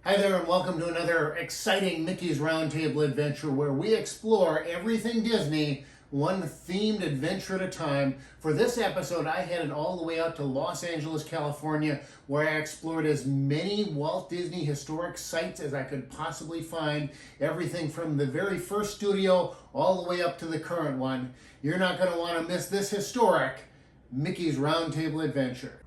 Hi there and welcome to another exciting Mickey's Roundtable adventure where we explore everything Disney, one themed adventure at a time. For this episode, I headed all the way out to Los Angeles, California, where I explored as many Walt Disney historic sites as I could possibly find, everything from the very first studio all the way up to the current one. You're not going to want to miss this historic Mickey's Roundtable adventure.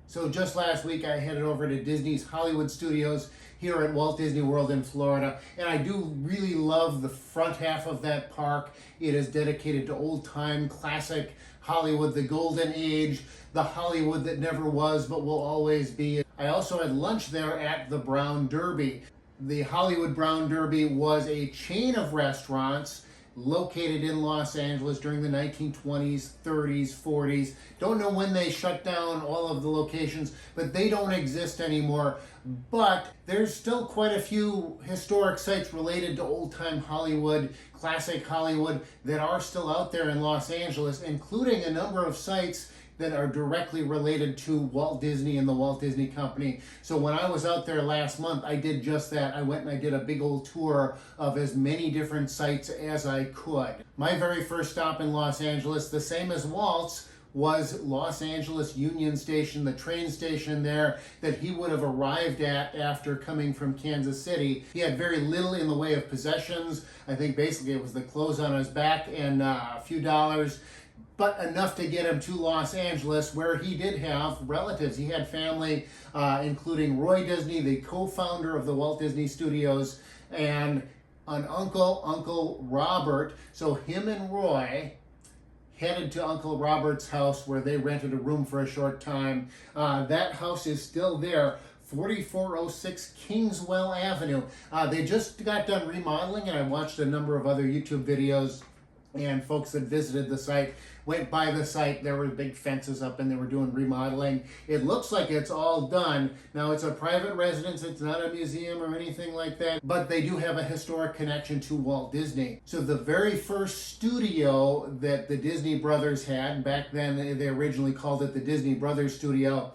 So just last week I headed over to Disney's Hollywood Studios here at Walt Disney World in Florida, and I do really love the front half of that park. It is dedicated to old-time classic Hollywood, the golden age, the Hollywood that never was but will always be. I also had lunch there at the Brown Derby. The Hollywood Brown Derby was a chain of restaurants located in Los Angeles during the 1920s, 30s, 40s. Don't know when they shut down all of the locations, but they don't exist anymore. But there's still quite a few historic sites related to old-time Hollywood, classic Hollywood, that are still out there in Los Angeles, including a number of sites that are directly related to Walt Disney and the Walt Disney Company. So when I was out there last month, I did just that. I went and I did a big old tour of as many different sites as I could. My very first stop in Los Angeles, the same as Walt's, was Los Angeles Union Station, the train station there that he would have arrived at after coming from Kansas City. He had very little in the way of possessions. I think basically it was the clothes on his back and a few dollars, but enough to get him to Los Angeles, where he did have relatives. He had family, including Roy Disney, the co-founder of the Walt Disney Studios, and an uncle, Uncle Robert. So him and Roy headed to Uncle Robert's house, where they rented a room for a short time. That house is still there, 4406 Kingswell Avenue. They just got done remodeling, and I watched a number of other YouTube videos, and folks that visited the site went by the site. There were big fences up and they were doing remodeling. It looks like it's all done. Now, it's a private residence. It's not a museum or anything like that, but they do have a historic connection to Walt Disney. So the very first studio that the Disney brothers had, back then they originally called it the Disney Brothers Studio,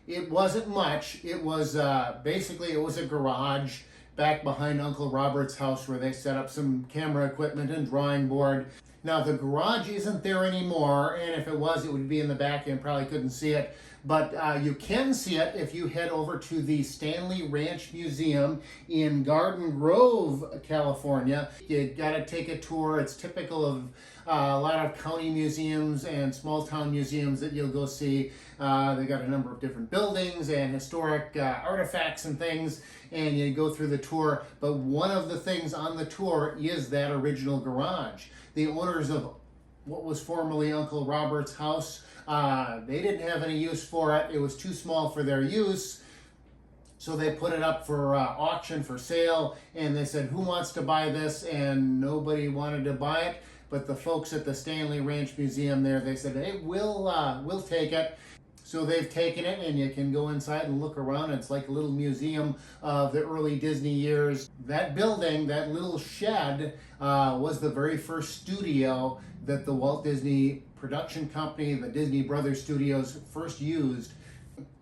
it wasn't much. It was basically, it was a garage back behind Uncle Robert's house where they set up some camera equipment and drawing board. Now, the garage isn't there anymore, and if it was, it would be in the back and probably couldn't see it. But you can see it if you head over to the Stanley Ranch Museum in Garden Grove, California. You gotta take a tour. It's typical of a lot of county museums and small town museums that you'll go see. They got a number of different buildings and historic artifacts and things, and you go through the tour. But one of the things on the tour is that original garage. The owners of what was formerly Uncle Robert's house, they didn't have any use for it. It was too small for their use. So they put it up for auction, for sale, and they said, who wants to buy this? And nobody wanted to buy it. But the folks at the Stanley Ranch Museum there, they said, hey, we'll take it. So they've taken it, and you can go inside and look around. It's like a little museum of the early Disney years. That building, that little shed, was the very first studio that the Walt Disney Production Company, the Disney Brothers Studios, first used.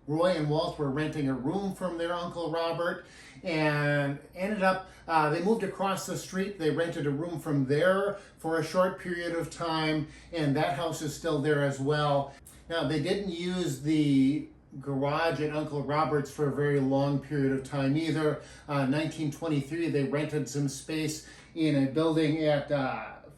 Roy and Walt were renting a room from their Uncle Robert, and ended up, they moved across the street. They rented a room from there for a short period of time, and that house is still there as well. Now, they didn't use the garage at Uncle Robert's for a very long period of time either. 1923, they rented some space in a building at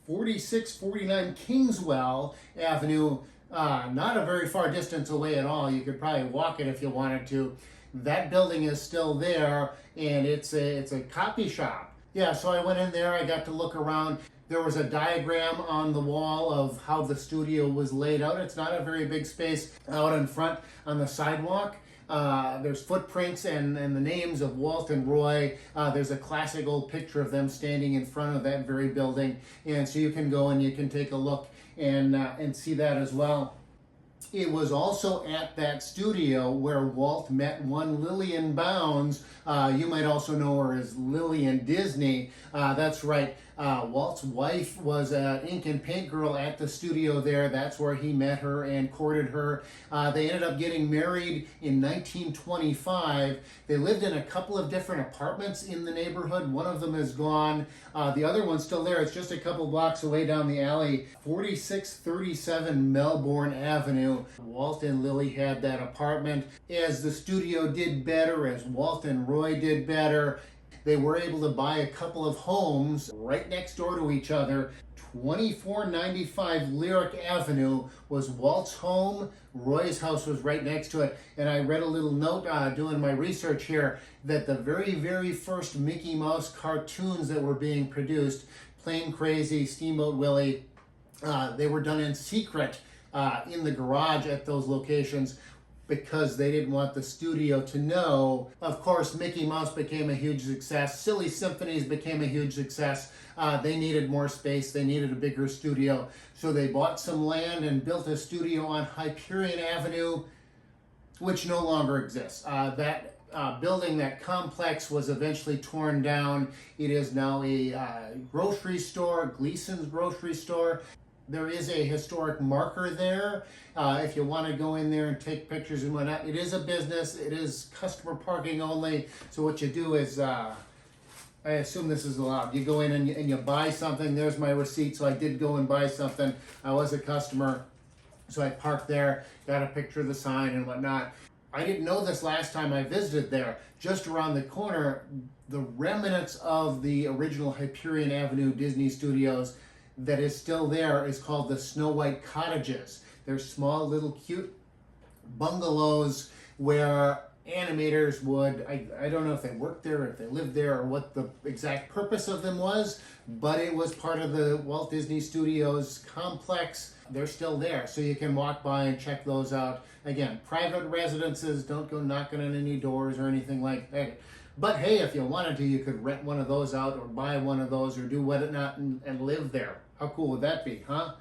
4649 Kingswell Avenue, not a very far distance away at all. You could probably walk it if you wanted to. That building is still there, and it's a copy shop. Yeah, so I went in there, I got to look around. There was a diagram on the wall of how the studio was laid out. It's not a very big space out in front on the sidewalk. There's footprints and the names of Walt and Roy. There's a classic old picture of them standing in front of that very building. And so you can go and you can take a look and see that as well. It was also at that studio where Walt met one Lillian Bounds. You might also know her as Lillian Disney. That's right. Walt's wife was an ink and paint girl at the studio there. That's where he met her and courted her. They ended up getting married in 1925. They lived in a couple of different apartments in the neighborhood. One of them is gone. The other one's still there. It's just a couple blocks away down the alley, 4637 Melbourne Avenue. Walt and Lily had that apartment. As the studio did better, as Walt and Roy did better, they were able to buy a couple of homes right next door to each other. 2495 Lyric Avenue was Walt's home. Roy's house was right next to it. And I read a little note doing my research here that the very, very first Mickey Mouse cartoons that were being produced, Plane Crazy, Steamboat Willie, they were done in secret in the garage at those locations, because they didn't want the studio to know. Of course, Mickey Mouse became a huge success. Silly Symphonies became a huge success. They needed more space. They needed a bigger studio. So they bought some land and built a studio on Hyperion Avenue, which no longer exists. That building, that complex, was eventually torn down. It is now a grocery store, Gleason's grocery store. There is a historic marker there if you want to go in there and take pictures and whatnot. It is a business. It is customer parking only. So what you do is, I assume this is allowed. You go in and you buy something. There's my receipt. So I did go and buy something. I was a customer. So I parked there, got a picture of the sign and whatnot. I didn't know this last time I visited there. Just around the corner, the remnants of the original Hyperion Avenue Disney Studios that is still there is called the Snow White Cottages. They're small, little, cute bungalows where animators would, I don't know if they worked there, or if they lived there, or what the exact purpose of them was, but it was part of the Walt Disney Studios complex. They're still there, so you can walk by and check those out. Again, private residences, don't go knocking on any doors or anything like that. But hey, if you wanted to, you could rent one of those out or buy one of those or do whatnot and live there. How cool would that be, huh?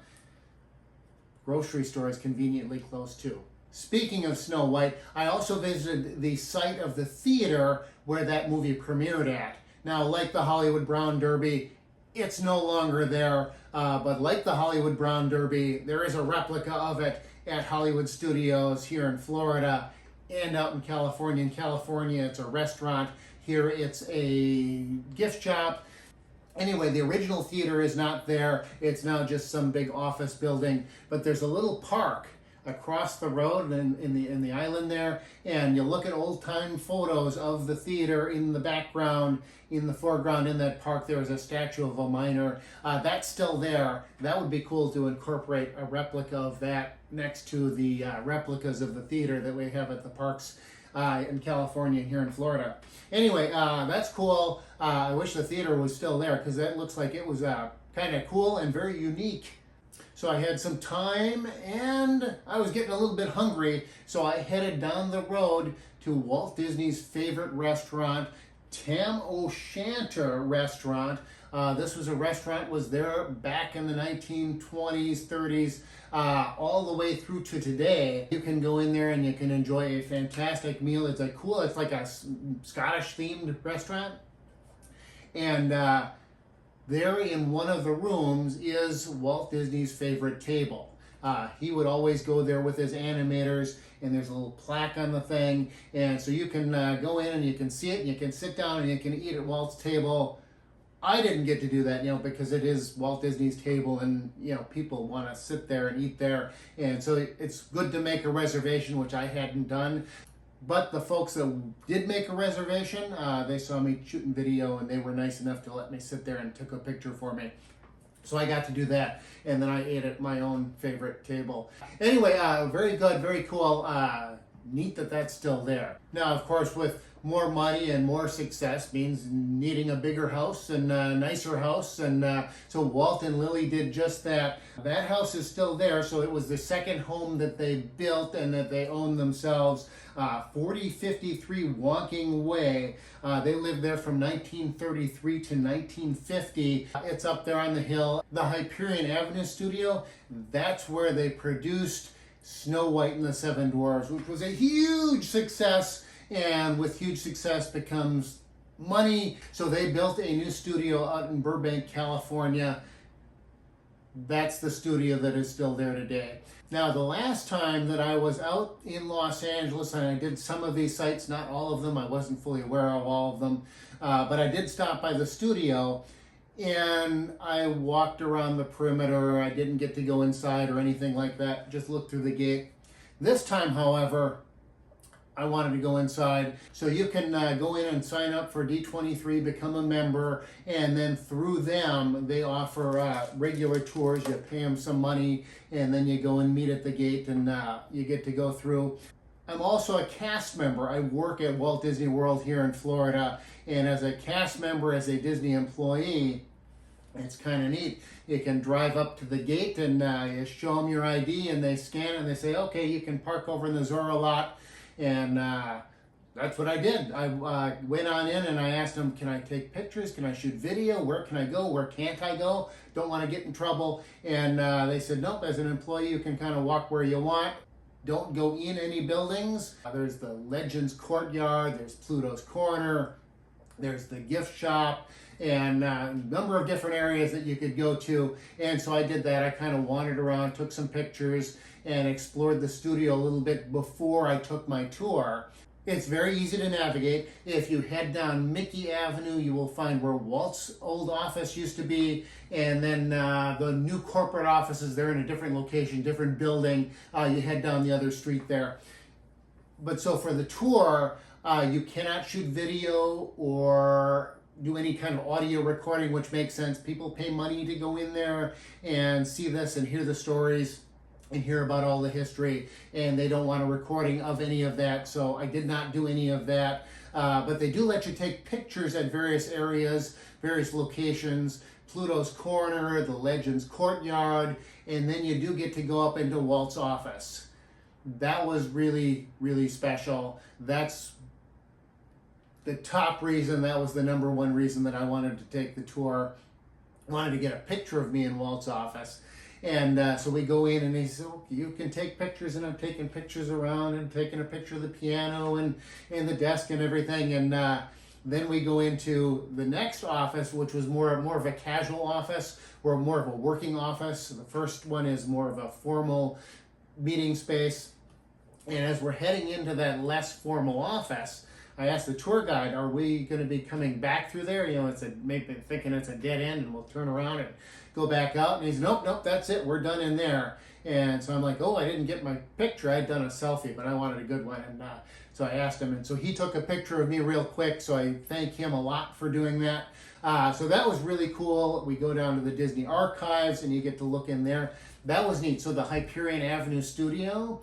Grocery store is conveniently close too. Speaking of Snow White, I also visited the site of the theater where that movie premiered at. Now, like the Hollywood Brown Derby, it's no longer there, but like the Hollywood Brown Derby, there is a replica of it at Hollywood Studios here in Florida and out in California. In California, it's a restaurant. Here, it's a gift shop. Anyway, the original theater is not there. It's now just some big office building, but there's a little park across the road in the island there, and you look at old-time photos of the theater in the background. In the foreground in that park, there is a statue of a miner. That's still there. That would be cool to incorporate a replica of that next to the replicas of the theater that we have at the parks in California and here in Florida. Anyway, that's cool. I wish the theater was still there, because that looks like it was kind of cool and very unique. So I had some time and I was getting a little bit hungry, so I headed down the road to Walt Disney's favorite restaurant, Tam O'Shanter Restaurant. This was a restaurant, was there back in the 1920s, 30s, all the way through to today. You can go in there and you can enjoy a fantastic meal. It's like a Scottish themed restaurant. And there in one of the rooms is Walt Disney's favorite table. He would always go there with his animators, and there's a little plaque on the thing, and so you can go in and you can see it, and you can sit down and you can eat at Walt's table. I didn't get to do that, because it is Walt Disney's table, and people want to sit there and eat there, and so it's good to make a reservation, which I hadn't done. But the folks that did make a reservation, they saw me shooting video, and they were nice enough to let me sit there and took a picture for me. So I got to do that, and then I ate at my own favorite table. Anyway, very good, very cool. Neat that that's still there. Now, of course, with more money and more success means needing a bigger house and a nicer house, and so Walt and Lily did just that. That house is still there, so it was the second home that they built and that they own themselves. 4053 Walking Way. They lived there from 1933 to 1950. It's up there on the hill. The Hyperion Avenue studio, that's where they produced Snow White and the Seven Dwarfs, which was a huge success, and with huge success becomes money, so they built a new studio out in Burbank, California. That's the studio that is still there today. Now, the last time that I was out in Los Angeles, and I did some of these sites, not all of them, I wasn't fully aware of all of them, but I did stop by the studio, and I walked around the perimeter. I didn't get to go inside or anything like that, just looked through the gate. This time, however, I wanted to go inside. So you can go in and sign up for D23, become a member, and then through them, they offer regular tours. You pay them some money, and then you go and meet at the gate, and you get to go through. I'm also a cast member. I work at Walt Disney World here in Florida, and as a cast member, as a Disney employee, it's kind of neat. You can drive up to the gate, and you show them your ID, and they scan it, and they say, okay, you can park over in the Zorro lot. And that's what I did. I went on in and I asked them, can I take pictures? Can I shoot video? Where can I go? Where can't I go? Don't want to get in trouble. And they said, nope, as an employee, you can kind of walk where you want. Don't go in any buildings. There's the Legends Courtyard. There's Pluto's Corner. There's the gift shop. And a number of different areas that you could go to. And so I did that. I kind of wandered around, took some pictures, and explored the studio a little bit before I took my tour. It's very easy to navigate. If you head down Mickey Avenue, you will find where Walt's old office used to be, and then the new corporate offices, they're in a different location, different building. You head down the other street there. But so for the tour, you cannot shoot video or do any kind of audio recording, which makes sense. People pay money to go in there and see this and hear the stories and hear about all the history, and they don't want a recording of any of that, so I did not do any of that. But they do let you take pictures at various areas, various locations, Pluto's Corner, the Legends Courtyard, and then you do get to go up into Walt's office. That was really, really special. That's the top reason, that was the number one reason that I wanted to take the tour. I wanted to get a picture of me in Walt's office. And so we go in and he said, oh, you can take pictures, and I'm taking pictures around and taking a picture of the piano and the desk and everything. And then we go into the next office, which was more of a casual office or more of a working office. The first one is more of a formal meeting space. And as we're heading into that less formal office, I asked the tour guide, are we going to be coming back through there? You know, maybe thinking it's a dead end and we'll turn around and go back out. And he's, nope, that's it. We're done in there. And so I'm like, oh, I didn't get my picture. I'd done a selfie, but I wanted a good one. And so I asked him. And so he took a picture of me real quick. So I thank him a lot for doing that. So that was really cool. We go down to the Disney archives and you get to look in there. That was neat. So the Hyperion Avenue studio,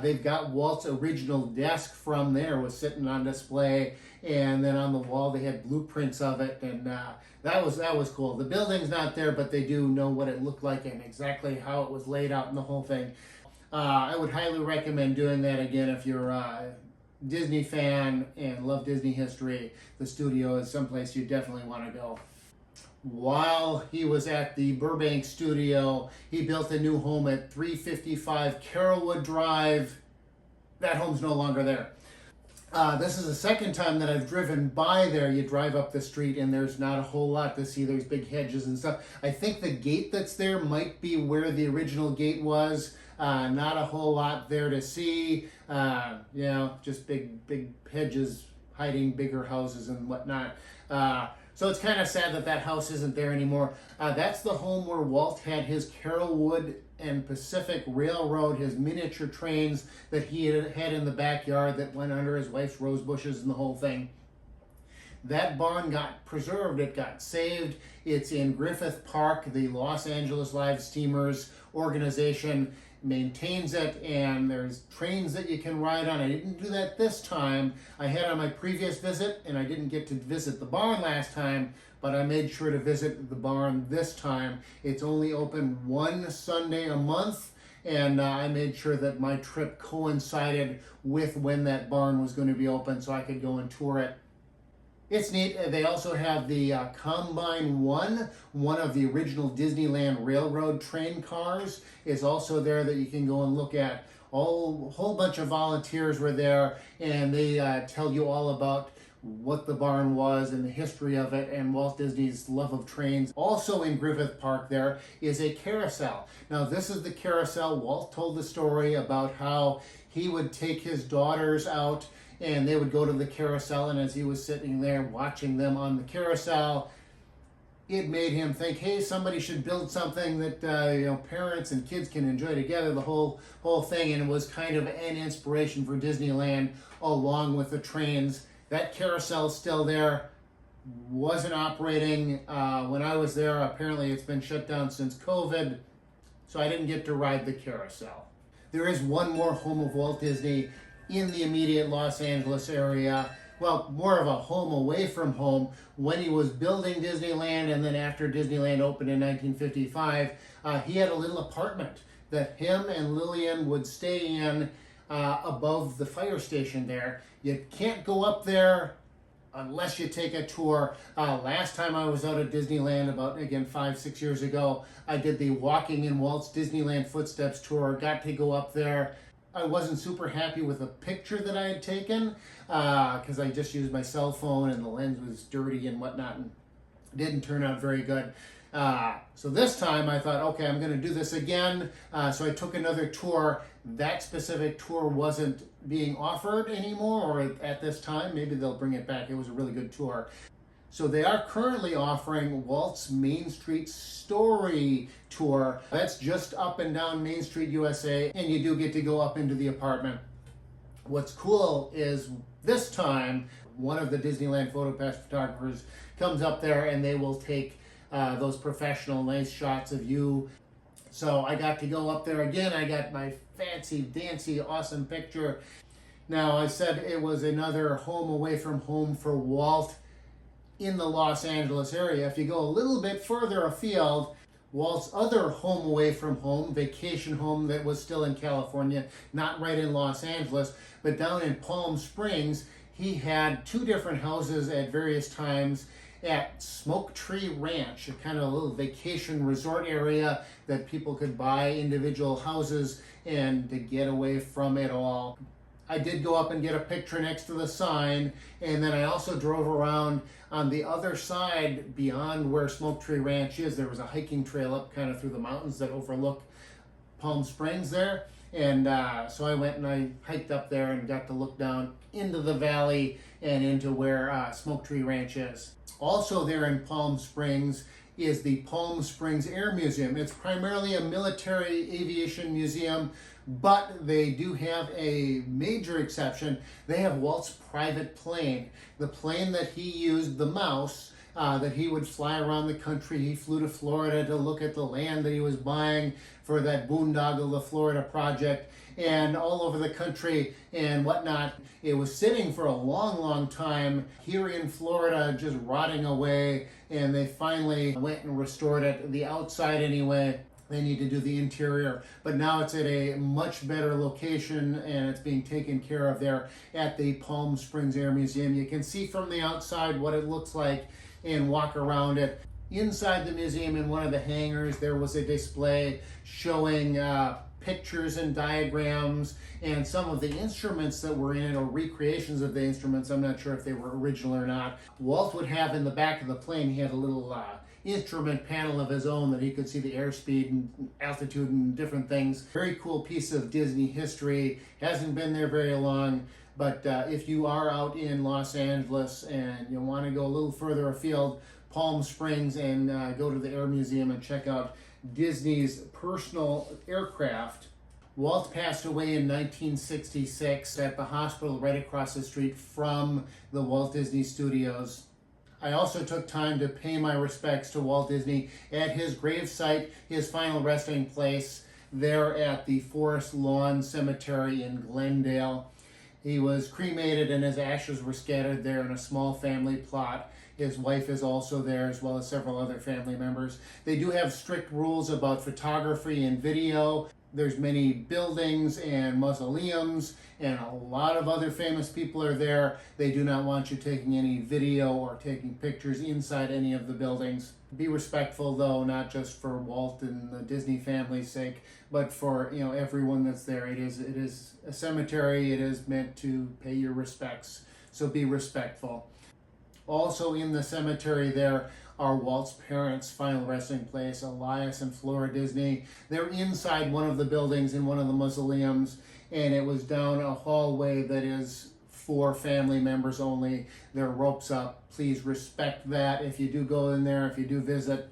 they've got Walt's original desk from there was sitting on display, and then on the wall they had blueprints of it, and that was cool. The building's not there, but they do know what it looked like and exactly how it was laid out and the whole thing. I would highly recommend doing that again if you're a Disney fan and love Disney history. The studio is someplace you definitely want to go. While he was at the Burbank studio, he built a new home at 355 Carrollwood Drive. That home's no longer there. This is the second time that I've driven by there. You drive up the street and there's not a whole lot to see. There's big hedges and stuff. I think the gate that's there might be where the original gate was. Not a whole lot there to see. Just big hedges hiding bigger houses and whatnot. So it's kind of sad that house isn't there anymore. That's the home where Walt had his Carrollwood and Pacific Railroad, his miniature trains that he had in the backyard that went under his wife's rose bushes and the whole thing. That barn got preserved, it got saved. It's in Griffith Park. The Los Angeles Live Steamers organization maintains it, and there's trains that you can ride on. I didn't do that this time. I had on my previous visit, and I didn't get to visit the barn last time, but I made sure to visit the barn this time. It's only open one Sunday a month, and I made sure that my trip coincided with when that barn was going to be open so I could go and tour it. It's neat. They also have the Combine 1, one of the original Disneyland Railroad train cars, is also there that you can go and look at. A whole bunch of volunteers were there, and they tell you all about what the barn was and the history of it and Walt Disney's love of trains. Also in Griffith Park there is a carousel. Now this is the carousel. Walt told the story about how he would take his daughters out and they would go to the carousel, and as he was sitting there watching them on the carousel, it made him think, hey, somebody should build something that parents and kids can enjoy together, the whole thing. And it was kind of an inspiration for Disneyland along with the trains. That carousel's still there, wasn't operating when I was there. Apparently it's been shut down since COVID, so I didn't get to ride the carousel. There is one more home of Walt Disney in the immediate Los Angeles area. Well, more of a home away from home. When he was building Disneyland, and then after Disneyland opened in 1955, he had a little apartment that him and Lillian would stay in above the fire station there. You can't go up there unless you take a tour. Last time I was out at Disneyland, about, again, 5-6 years ago, I did the Walking in Walt's Disneyland Footsteps tour, got to go up there. I wasn't super happy with the picture that I had taken because I just used my cell phone and the lens was dirty and whatnot, and didn't turn out very good. So this time I thought, okay, I'm going to do this again. So I took another tour. That specific tour wasn't being offered anymore, or at this time. Maybe they'll bring it back. It was a really good tour. So they are currently offering Walt's Main Street Story Tour. That's just up and down Main Street, USA, and you do get to go up into the apartment. What's cool is this time, one of the Disneyland PhotoPass photographers comes up there and they will take those professional nice shots of you. So I got to go up there again. I got my fancy, dancy, awesome picture. Now, I said it was another home away from home for Walt in the Los Angeles area. If you go a little bit further afield, Walt's other home away from home, vacation home that was still in California, not right in Los Angeles, but down in Palm Springs, he had 2 different houses at various times at Smoke Tree Ranch, a kind of a little vacation resort area that people could buy individual houses and to get away from it all. I did go up and get a picture next to the sign, and then I also drove around on the other side beyond where Smoke Tree Ranch is. There was a hiking trail up kind of through the mountains that overlook Palm Springs there. And so I went and I hiked up there and got to look down into the valley and into where Smoke Tree Ranch is. Also there in Palm Springs is the Palm Springs Air Museum. It's primarily a military aviation museum, but they do have a major exception. They have Walt's private plane. The plane that he used, the Mouse, that he would fly around the country. He flew to Florida to look at the land that he was buying for that Boondoggle, the Florida project, and all over the country and whatnot. It was sitting for a long, long time here in Florida, just rotting away, and they finally went and restored it, the outside anyway. They need to do the interior, but now it's at a much better location and it's being taken care of there at the Palm Springs Air Museum. You can see from the outside what it looks like and walk around it. Inside the museum, in one of the hangars, there was a display showing pictures and diagrams and some of the instruments that were in it, or recreations of the instruments. I'm not sure if they were original or not. Walt would have in the back of the plane, he had a little instrument panel of his own that he could see the airspeed and altitude and different things. Very cool piece of Disney history. Hasn't been there very long, but if you are out in Los Angeles and you want to go a little further afield, Palm Springs, and go to the Air Museum and check out Disney's personal aircraft. Walt passed away in 1966 at the hospital right across the street from the Walt Disney Studios. I also took time to pay my respects to Walt Disney at his gravesite, his final resting place there at the Forest Lawn Cemetery in Glendale. He was cremated and his ashes were scattered there in a small family plot. His wife is also there, as well as several other family members. They do have strict rules about photography and video. There's many buildings and mausoleums, and a lot of other famous people are there. They do not want you taking any video or taking pictures inside any of the buildings. Be respectful, though, not just for Walt and the Disney family's sake, but for everyone that's there. It is a cemetery. It is meant to pay your respects, so be respectful. Also in the cemetery there are Walt's parents' final resting place, Elias and Flora Disney. They're inside one of the buildings in one of the mausoleums, and it was down a hallway that is for family members only. There are ropes up. Please respect that if you do go in there, if you do visit.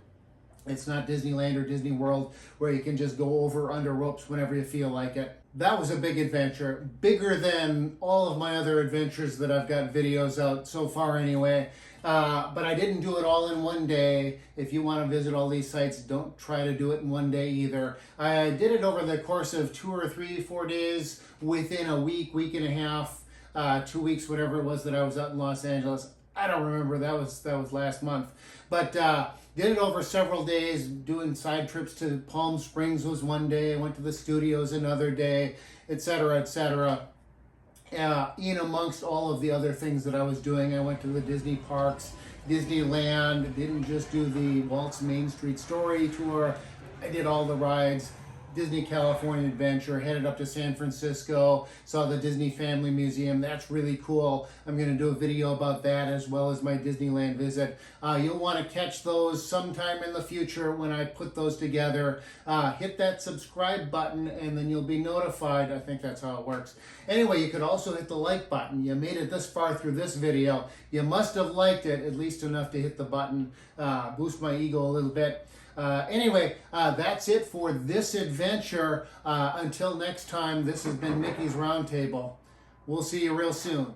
It's not Disneyland or Disney World where you can just go over under ropes whenever you feel like it. That was a big adventure, bigger than all of my other adventures that I've got videos out so far anyway. But I didn't do it all in one day. If you want to visit all these sites, don't try to do it in one day either. I did it over the course of 2 or 3, 4 days, within a week, week and a half, 2 weeks, whatever it was that I was out in Los Angeles. I don't remember, that was last month. But did it over several days, doing side trips to Palm Springs was one day, I went to the studios another day, etc., etc. In amongst all of the other things that I was doing, I went to the Disney parks, Disneyland, didn't just do the Walt's Main Street Story tour, I did all the rides. Disney California Adventure, headed up to San Francisco, saw the Disney Family Museum. That's really cool. I'm going to do a video about that as well as my Disneyland visit. You'll want to catch those sometime in the future when I put those together. Hit that subscribe button and then you'll be notified. I think that's how it works. Anyway, you could also hit the like button. You made it this far through this video. You must have liked it, at least enough to hit the button. Boost my ego a little bit. Anyway, that's it for this adventure. Until next time, this has been Mickey's Roundtable. We'll see you real soon.